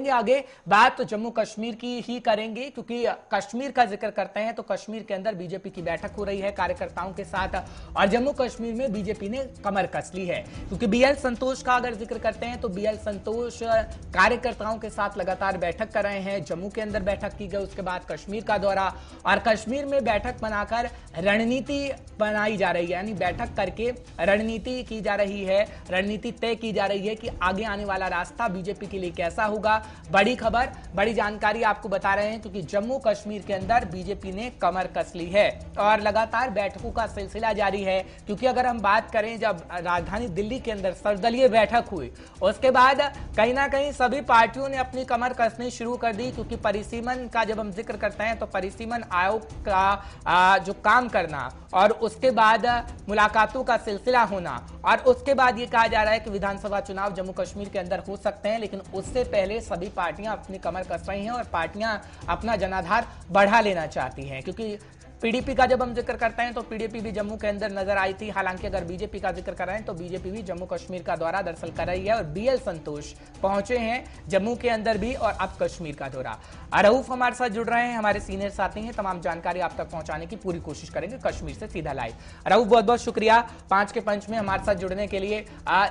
बढ़ेंगे आगे, बात तो जम्मू कश्मीर की ही करेंगे, क्योंकि कश्मीर का जिक्र करते हैं तो कश्मीर के अंदर बीजेपी की बैठक हो रही है कार्यकर्ताओं के साथ, और जम्मू कश्मीर में बीजेपी ने कमर कस ली है। क्योंकि बीएल संतोष का अगर जिक्र करते हैं तो बीएल संतोष कार्यकर्ताओं के साथ लगातार बैठक कर रहे हैं। जम्मू के अंदर बैठक की गई, उसके बाद कश्मीर का दौरा, और कश्मीर में बैठक बनाकर रणनीति बनाई जा रही है, यानी बैठक करके रणनीति की जा रही है, रणनीति तय की जा रही है कि आगे आने वाला रास्ता बीजेपी के लिए कैसा होगा। बड़ी खबर, बड़ी जानकारी आपको बता रहे हैं, क्योंकि जम्मू कश्मीर के अंदर बीजेपी ने कमर कस ली है और लगातार बैठकों का सिलसिला जारी है। क्योंकि अगर हम बात करें, जब राजधानी दिल्ली के अंदर सर्वदलीय बैठक हुई, उसके बाद कहीं ना कहीं सभी पार्टियों ने अपनी कमर कसनी शुरू कर दी। क्योंकि परिसीमन का जब हम जिक्र करते हैं तो परिसीमन आयोग का जो काम करना और उसके बाद मुलाकातों का सिलसिला होना, और उसके बाद ये कहा जा रहा है कि विधानसभा चुनाव जम्मू कश्मीर के अंदर हो सकते हैं, लेकिन उससे पहले सभी पार्टियां अपनी कमर कस रही हैं और पार्टियां अपना जनाधार बढ़ा लेना चाहती हैं। क्योंकि पीडीपी का जब हम जिक्र करते हैं तो पीडीपी भी जम्मू के अंदर नजर आई थी। हालांकि अगर बीजेपी का जिक्र कर रहे हैं तो बीजेपी भी जम्मू कश्मीर का दौरा दरअसल कर रही है, और बीएल संतोष पहुंचे हैं जम्मू के अंदर भी, और अब कश्मीर का दौरा। रऊफ हमारे साथ जुड़ रहे हैं, हमारे सीनियर साथी हैं, तमाम जानकारी आप तक पहुंचाने की पूरी कोशिश करेंगे कश्मीर से सीधा लाइव। रऊफ, बहुत बहुत शुक्रिया 5 के पंच में हमारे साथ जुड़ने के लिए।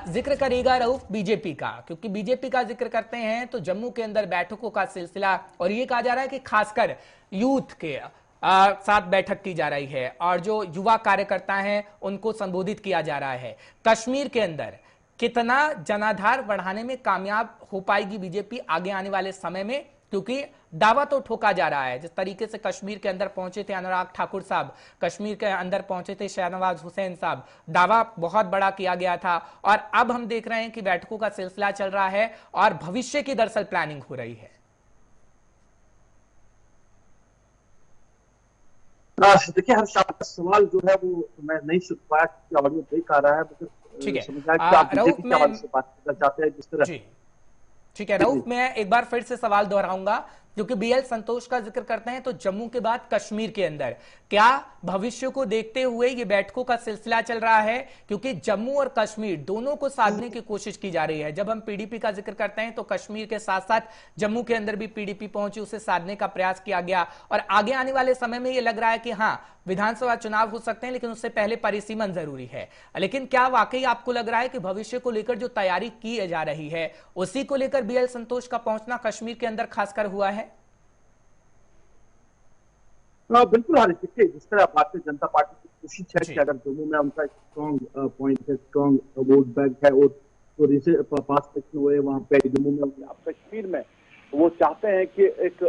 जिक्र करिएगा रऊफ बीजेपी का, क्योंकि बीजेपी का जिक्र करते हैं तो जम्मू के अंदर बैठकों का सिलसिला, और ये कहा जा रहा है कि खासकर यूथ के साथ बैठक की जा रही है और जो युवा कार्यकर्ता हैं उनको संबोधित किया जा रहा है। कश्मीर के अंदर कितना जनाधार बढ़ाने में कामयाब हो पाएगी बीजेपी आगे आने वाले समय में, क्योंकि दावा तो ठोका जा रहा है। जिस तरीके से कश्मीर के अंदर पहुंचे थे अनुराग ठाकुर साहब, कश्मीर के अंदर पहुंचे थे शहनवाज हुसैन साहब, दावा बहुत बड़ा किया गया था, और अब हम देख रहे हैं कि बैठकों का सिलसिला चल रहा है और भविष्य की दरअसल प्लानिंग हो रही है। देखिए, हर शाम का सवाल जो है वो मैं नहीं सुन पाया क्योंकि ऑडियो ब्रेक आ रहा है, ठीक है। समझ आया कि आप बीजेपी के हवाले से बात करना चाहते हैं जिस तरह। ठीक है रऊफ, मैं एक बार फिर से सवाल दोहराऊंगा, क्योंकि बीएल संतोष का जिक्र करते हैं तो जम्मू के बाद कश्मीर के अंदर क्या भविष्य को देखते हुए ये बैठकों का सिलसिला चल रहा है, क्योंकि जम्मू और कश्मीर दोनों को साधने की कोशिश की जा रही है। जब हम पीडीपी का जिक्र करते हैं तो कश्मीर के साथ साथ जम्मू के अंदर भी पीडीपी पहुंची, उसे साधने का प्रयास किया गया, और आगे आने वाले समय में ये लग रहा है कि हाँ विधानसभा चुनाव हो सकते हैं, लेकिन उससे पहले परिसीमन जरूरी है। लेकिन क्या वाकई आपको लग रहा है कि भविष्य को लेकर जो तैयारी की जा रही है उसी को लेकर बीएल संतोष का पहुंचना कश्मीर के अंदर खासकर हुआ है? बिल्कुल हारिस, देखिए जिस तरह भारतीय जनता पार्टी की कोशिश है कि अगर जम्मू में उनका स्ट्रॉन्ग पॉइंट है, स्ट्रॉन्ग वोट बैंक है, और तो जैसे पास इलेक्शन हुए वहां पे जम्मू में, अब कश्मीर में वो चाहते हैं कि एक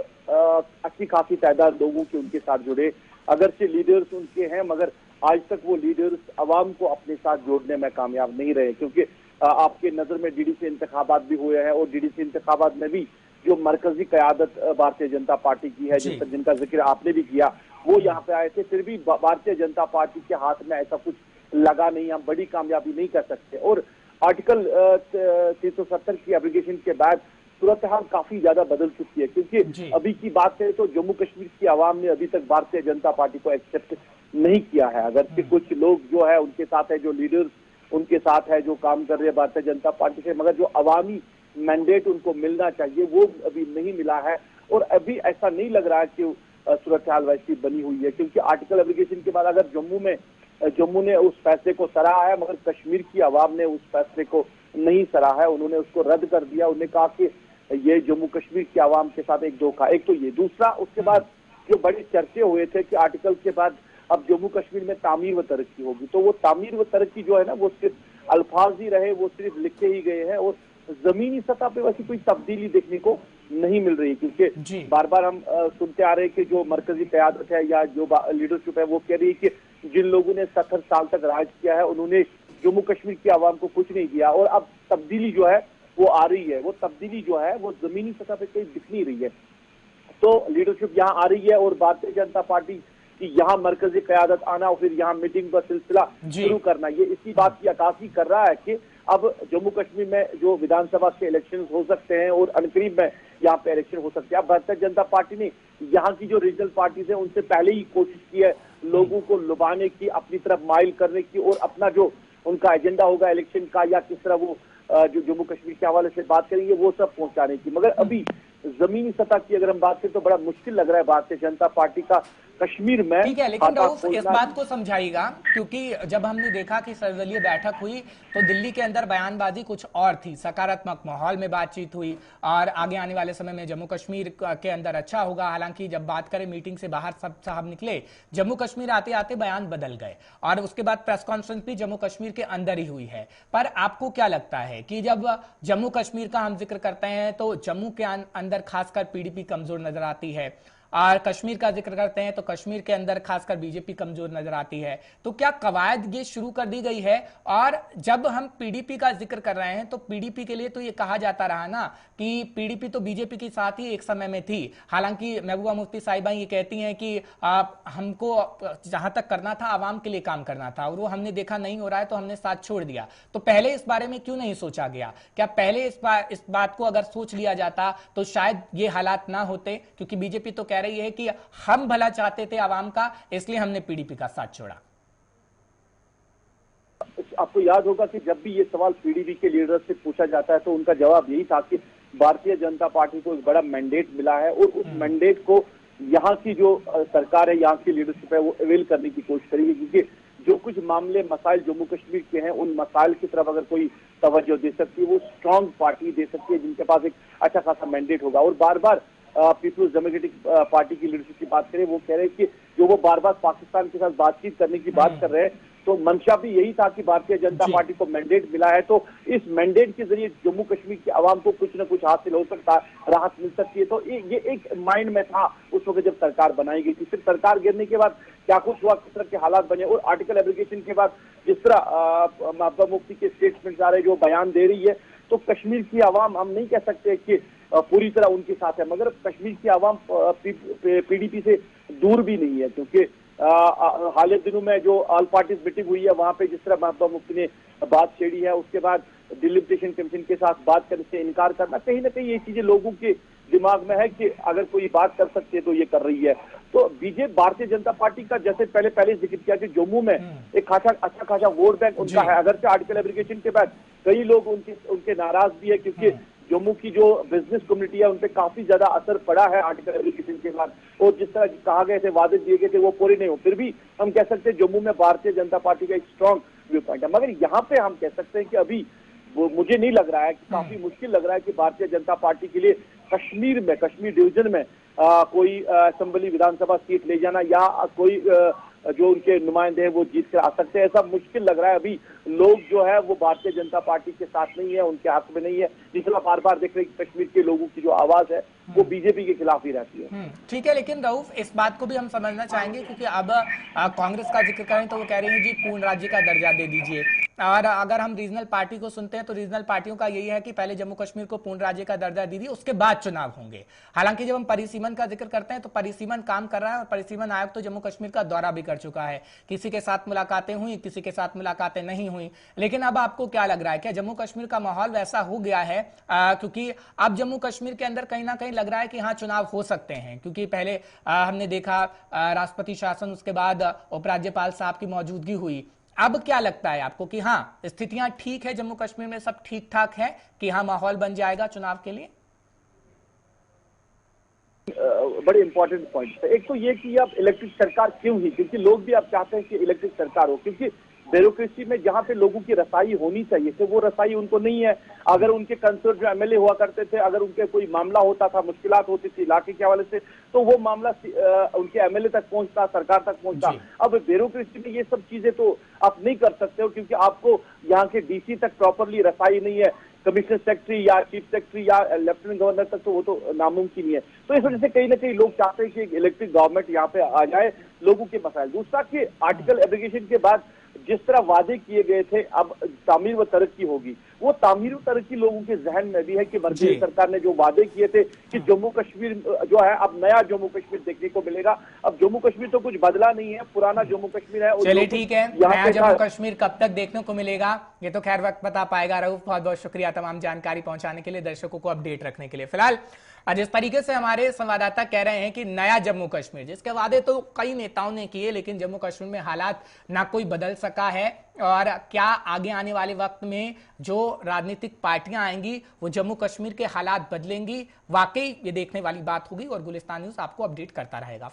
अच्छी खासी तादाद लोगों के उनके साथ जुड़े। अगरचे लीडर्स उनके हैं, मगर आज तक वो लीडर्स अवाम को अपने साथ जोड़ने में कामयाब नहीं रहे, क्योंकि आपके नजर में डीडीसी इंतखाबात भी हुए हैं, और डीडीसी इंतखाबात में भी जो मरकजी कयादत भारतीय जनता पार्टी की है, जिनका जिक्र आपने भी किया, वो यहाँ पे आए थे, फिर भी भारतीय जनता पार्टी के हाथ में ऐसा कुछ लगा नहीं, हम बड़ी कामयाबी नहीं कर सकते। और आर्टिकल 370 की एप्लीकेशन के बाद सूरत हाल काफी ज्यादा बदल चुकी है, क्योंकि अभी की बात है तो जम्मू कश्मीर की आवाम ने अभी तक भारतीय जनता पार्टी को एक्सेप्ट नहीं किया है। अगर कुछ लोग जो है उनके साथ है, जो लीडर्स उनके साथ है, जो काम कर रहे हैं भारतीय जनता पार्टी से, मगर जो अवामी मैंडेट उनको मिलना चाहिए वो अभी नहीं मिला है। और अभी ऐसा नहीं लग रहा है कि सूरत हाल वैसी बनी हुई है, क्योंकि आर्टिकल एप्लीकेशन के बाद अगर जम्मू ने उस फैसले को सराहा है, मगर कश्मीर की आवाम ने उस फैसले को नहीं सराहा है, उन्होंने उसको रद्द कर दिया। उन्होंने कहा कि ये जम्मू कश्मीर की आवाम के साथ एक धोखा, एक तो ये। दूसरा, उसके बाद जो बड़े चर्चे हुए थे कि आर्टिकल के बाद अब जम्मू कश्मीर में तामीर व तरक्की होगी, तो वो तामीर व तरक्की जो है ना, वो सिर्फ अल्फाज ही रहे, वो सिर्फ लिखे ही गए हैं, और जमीनी सतह पे वैसी कोई तब्दीली देखने को नहीं मिल रही। क्योंकि बार बार हम सुनते आ रहे हैं कि जो मरकजी क़यादत है या जो लीडरशिप है वो कह रही है कि जिन लोगों ने 70 साल तक राज किया है उन्होंने जम्मू कश्मीर की आवाम को कुछ नहीं दिया, और अब तब्दीली जो है वो आ रही है, वो तब्दीली जो है वो जमीनी सतह पे कहीं दिख नहीं रही है। तो लीडरशिप यहाँ आ रही है, और भारतीय जनता पार्टी की यहाँ मरकजी क़यादत आना और फिर यहाँ मीटिंग का सिलसिला शुरू करना, ये इसी बात की अक्कासी कर रहा है कि अब जम्मू कश्मीर में जो विधानसभा के इलेक्शन हो सकते हैं और अनकरीब में यहाँ पे इलेक्शन हो सकते हैं। अब भारतीय जनता पार्टी ने यहाँ की जो रीजनल पार्टीज है उनसे पहले ही कोशिश की है लोगों को लुभाने की, अपनी तरफ माइल करने की, और अपना जो उनका एजेंडा होगा इलेक्शन का या किस तरह वो जो जम्मू कश्मीर के हवाले से बात करेंगे वो सब पहुंचाने की। मगर अभी जमीनी सतह की अगर हम बात करें तो बड़ा मुश्किल लग रहा है भारतीय जनता पार्टी का कश्मीर में। ठीक है, लेकिन रऊफ इस बात को समझाइएगा, क्योंकि जब हमने देखा कि सर्वदलीय बैठक हुई तो दिल्ली के अंदर बयानबाजी कुछ और थी, सकारात्मक माहौल में बातचीत हुई और आगे आने वाले समय में जम्मू कश्मीर के अंदर अच्छा होगा। हालांकि जब बात करें मीटिंग से बाहर सब साहब निकले, जम्मू कश्मीर आते आते बयान बदल गए और उसके बाद प्रेस कॉन्फ्रेंस भी जम्मू कश्मीर के अंदर ही हुई है। पर आपको क्या लगता है कि जब जम्मू कश्मीर का हम जिक्र करते हैं तो जम्मू के अंदर खासकर पीडीपी कमजोर नजर आती है और कश्मीर का जिक्र करते हैं तो कश्मीर के अंदर खासकर बीजेपी कमजोर नजर आती है, तो क्या कवायद ये शुरू कर दी गई है? और जब हम पीडीपी का जिक्र कर रहे हैं तो पीडीपी के लिए तो ये कहा जाता रहा ना कि पीडीपी तो बीजेपी के साथ ही एक समय में थी। हालांकि महबूबा मुफ्ती साहिबा ये कहती हैं कि हमको जहां तक करना था आवाम के लिए काम करना था और वो हमने देखा नहीं हो रहा है तो हमने साथ छोड़ दिया। तो पहले इस बारे में क्यों नहीं सोचा गया? क्या पहले इस बात को अगर सोच लिया जाता तो शायद ये हालात ना होते? क्योंकि बीजेपी तो कह रही है कि हम भला चाहते थे आवाम का, इसलिए हमने पीडीपी का साथ छोड़ा। आपको याद होगा कि जब भी ये सवाल पीडीपी के लीडर से पूछा जाता है तो उनका जवाब यही था कि भारतीय जनता पार्टी को एक बड़ा मैंडेट मिला है और उस मैंडेट को यहाँ की जो सरकार है, यहाँ की लीडरशिप है, वो अवेल करने की कोशिश करेगी। क्योंकि जो कुछ मामले मसाइल जम्मू कश्मीर के हैं उन मसाइल की तरफ अगर कोई तवज्जो दे सकती है, वो स्ट्रांग पार्टी दे सकती है जिनके पास एक अच्छा खासा मैंडेट होगा। और बार बार पीपुल्स डेमोक्रेटिक पार्टी की लीडरशिप की बात करें, वो कह रहे हैं कि जो वो बार बार पाकिस्तान के साथ बातचीत करने की बात कर रहे हैं, तो मंशा भी यही था कि भारतीय जनता पार्टी को मैंडेट मिला है तो इस मैंडेट के जरिए जम्मू कश्मीर की आवाम को कुछ न कुछ हासिल हो सकता है, राहत मिल सकती है। तो ये एक माइंड में था उस वक्त जब सरकार बनाई गई थी। फिर सरकार गिरने के बाद क्या कुछ हुआ, किस तरह के हालात बने और आर्टिकल एब्लिगेशन के बाद जिस तरह महबूबा मुफ्ती के स्टेटमेंट आ रहे जो बयान दे रही है, तो कश्मीर की आवाम हम नहीं कह सकते कि पूरी तरह उनके साथ है, मगर कश्मीर की आवाम पीडीपी से दूर भी नहीं है। क्योंकि हाल दिनों में जो ऑल पार्टीज मीटिंग हुई है वहां पे जिस तरह महबूबा मुफ्ती ने बात छेड़ी है, उसके बाद डिलिमिटेशन कमीशन के साथ बात करने से इनकार करना, कहीं ना कहीं ये चीजें लोगों के दिमाग में है कि अगर कोई बात कर सकती है तो ये कर रही है। तो बीजेपी भारतीय जनता पार्टी का जैसे पहले जिक्र किया कि जम्मू में एक अच्छा खासा वोट बैंक उनका है। अगर से आर्टिकल एब्लिगेशन के बाद कई लोग उनके नाराज भी है, क्योंकि जम्मू की जो बिजनेस कम्युनिटी है उन पे काफी ज्यादा असर पड़ा है आर्टिकल एब्लिगेशन के बाद, और जिस तरह कहा गए थे, वादे दिए गए थे, वो पूरे नहीं हो। फिर भी हम कह सकते हैं जम्मू में भारतीय जनता पार्टी का एक स्ट्रांग व्यू पॉइंट है। मगर यहाँ पे हम कह सकते हैं कि अभी मुझे नहीं लग रहा है कि काफी मुश्किल लग रहा है कि भारतीय जनता पार्टी के लिए कश्मीर डिवीजन में कोई असेंबली विधानसभा सीट ले जाना या कोई जो उनके नुमाइंदे हैं वो जीत कर आ सकते हैं, ऐसा मुश्किल लग रहा है। अभी लोग जो है वो भारतीय जनता पार्टी के साथ नहीं है, उनके हाथ में नहीं है। जिस तरह बार बार देख रहे हैं कश्मीर के लोगों की जो आवाज है वो बीजेपी के खिलाफ ही रहती है। ठीक है, लेकिन रऊफ इस बात को भी हम समझना चाहेंगे क्योंकि अब कांग्रेस का जिक्र करें तो वो कह रही है जी पूर्ण राज्य का दर्जा दे दीजिए, और अगर हम रीजनल पार्टी को सुनते हैं तो रीजनल पार्टियों का यही है कि पहले जम्मू कश्मीर को पूर्ण राज्य का दर्जा दीजिए, उसके बाद चुनाव होंगे। हालांकि जब हम परिसीमन का जिक्र करते हैं तो परिसीमन काम कर रहा है और परिसीमन आयोग तो जम्मू कश्मीर का दौरा भी कर चुका है। किसी के साथ मुलाकातें हुई, किसी के साथ मुलाकातें नहीं हुई। लेकिन अब आपको क्या लग रहा है, क्या जम्मू कश्मीर का माहौल वैसा हो गया है क्योंकि अब जम्मू कश्मीर के अंदर कहीं ना कहीं लग रहा है कि हाँ चुनाव हो सकते हैं? क्योंकि पहले हमने देखा राष्ट्रपति शासन, उसके बाद उपराज्यपाल साहब की मौजूदगी हुई। अब क्या लगता है आपको कि हाँ स्थितियां ठीक है, जम्मू कश्मीर में सब ठीक ठाक है कि हाँ माहौल बन जाएगा चुनाव के लिए? बड़े इंपॉर्टेंट पॉइंट है। एक तो ये कि अब इलेक्टेड सरकार क्यों ही, क्योंकि लोग भी अब चाहते हैं कि इलेक्टेड सरकार हो, क्योंकि ब्यूरोक्रेसी में जहां पे लोगों की रसाई होनी चाहिए तो वो रसाई उनको नहीं है। अगर उनके कंसर्न जो एमएलए हुआ करते थे, अगर उनके कोई मामला होता था, मुश्किलात होती थी इलाके के हवाले से, तो वो मामला उनके एमएलए तक पहुंचता, सरकार तक पहुंचता। अब ब्यूरोक्रेसी में ये सब चीजें तो आप नहीं कर सकते हो, क्योंकि आपको यहाँ के डीसी तक प्रॉपरली रसाई नहीं है, कमिश्नर सेक्रेटरी या चीफ सेक्रेटरी या लेफ्टिनेंट गवर्नर तक तो वो तो नामुमकिन ही है। तो इस वजह से कहीं ना कहीं लोग चाहते हैं कि एक इलेक्टेड गवर्नमेंट यहाँ पे आ जाए, लोगों के मसाइल। दूसरा कि आर्टिकल एब्लिगेशन के बाद जिस तरह वादे किए गए थे अब तामीर व तरक्की होगी, वो तामीर व तरक्की लोगों के जहन में भी है कि मर्कजी सरकार ने जो वादे किए थे कि जम्मू कश्मीर जो है अब नया जम्मू कश्मीर देखने को मिलेगा। अब जम्मू कश्मीर तो कुछ बदला नहीं है, पुराना जम्मू कश्मीर है। चलिए ठीक है, नया जम्मू कश्मीर कब तक देखने को मिलेगा ये तो खैर वक्त बता पाएगा। रऊफ बहुत बहुत शुक्रिया तमाम जानकारी पहुंचाने के लिए, दर्शकों को अपडेट रखने के लिए। फिलहाल जिस तरीके से हमारे संवाददाता कह रहे हैं कि नया जम्मू कश्मीर, जिसके वादे तो कई नेताओं ने किए, लेकिन जम्मू कश्मीर में हालात ना कोई बदल सका है। और क्या आगे आने वाले वक्त में जो राजनीतिक पार्टियां आएंगी वो जम्मू कश्मीर के हालात बदलेंगी, वाकई ये देखने वाली बात होगी और गुलिस्तान न्यूज आपको अपडेट करता रहेगा।